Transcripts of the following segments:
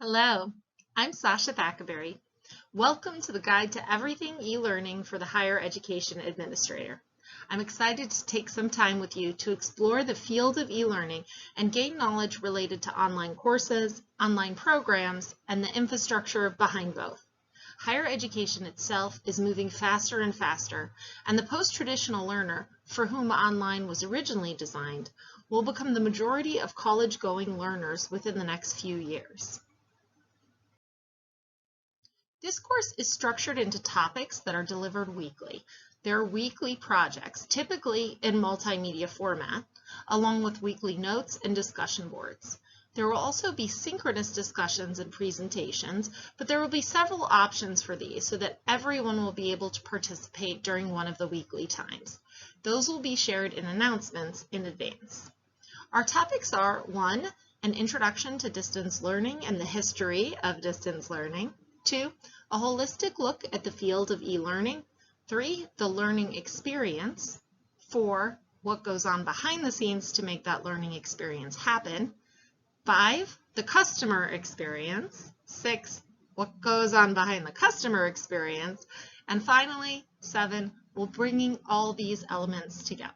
Hello, I'm Sasha Thackerberry. Welcome to the Guide to Everything e-Learning for the Higher Education Administrator. I'm excited to take some time with you to explore the field of e-learning and gain knowledge related to online courses, online programs, and the infrastructure behind both. Higher education itself is moving faster and faster, and the post-traditional learner, for whom online was originally designed, will become the majority of college-going learners within the next few years. This course is structured into topics that are delivered weekly. There are weekly projects, typically in multimedia format, along with weekly notes and discussion boards. There will also be synchronous discussions and presentations, but there will be several options for these so that everyone will be able to participate during one of the weekly times. Those will be shared in announcements in advance. Our topics are 1. An introduction to distance learning and the history of distance learning. 2. A holistic look at the field of e-learning. 3. The learning experience. 4. What goes on behind the scenes to make that learning experience happen. 5. The customer experience. 6. What goes on behind the customer experience. And finally, 7. We're bringing all these elements together.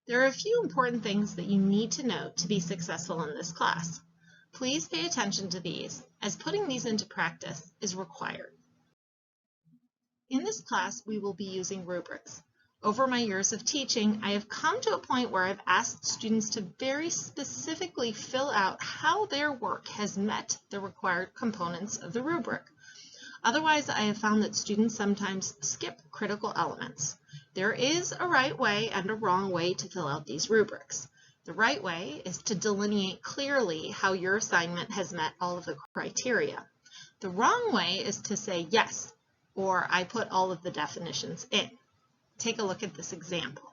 There are a few important things that you need to know to be successful in this class. Please pay attention to these, as putting these into practice is required. In this class, we will be using rubrics. Over my years of teaching, I have come to a point where I've asked students to very specifically fill out how their work has met the required components of the rubric. Otherwise, I have found that students sometimes skip critical elements. There is a right way and a wrong way to fill out these rubrics. The right way is to delineate clearly how your assignment has met all of the criteria. The wrong way is to say yes, or I put all of the definitions in. Take a look at this example.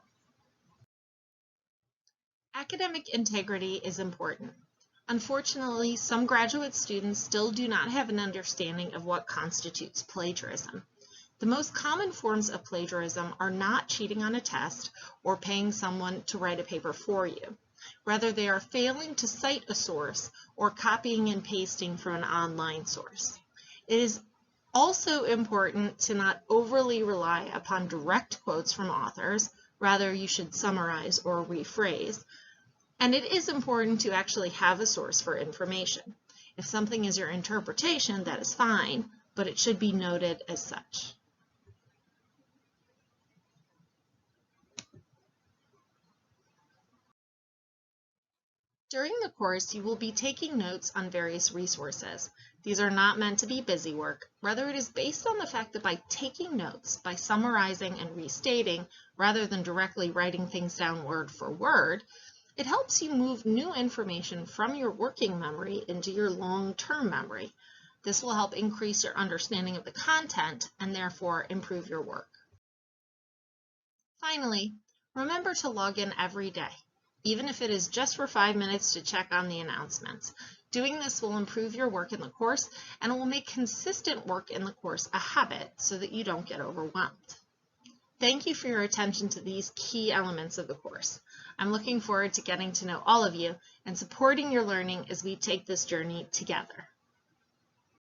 Academic integrity is important. Unfortunately, some graduate students still do not have an understanding of what constitutes plagiarism. The most common forms of plagiarism are not cheating on a test or paying someone to write a paper for you. Rather, they are failing to cite a source or copying and pasting from an online source. It is also important to not overly rely upon direct quotes from authors. Rather, you should summarize or rephrase. And it is important to actually have a source for information. If something is your interpretation, that is fine, but it should be noted as such. During the course, you will be taking notes on various resources. These are not meant to be busy work. Rather, it is based on the fact that by taking notes, by summarizing and restating, rather than directly writing things down word for word, it helps you move new information from your working memory into your long-term memory. This will help increase your understanding of the content and therefore improve your work. Finally, remember to log in every day, even if it is just for 5 minutes to check on the announcements. Doing this will improve your work in the course and it will make consistent work in the course a habit so that you don't get overwhelmed. Thank you for your attention to these key elements of the course. I'm looking forward to getting to know all of you and supporting your learning as we take this journey together.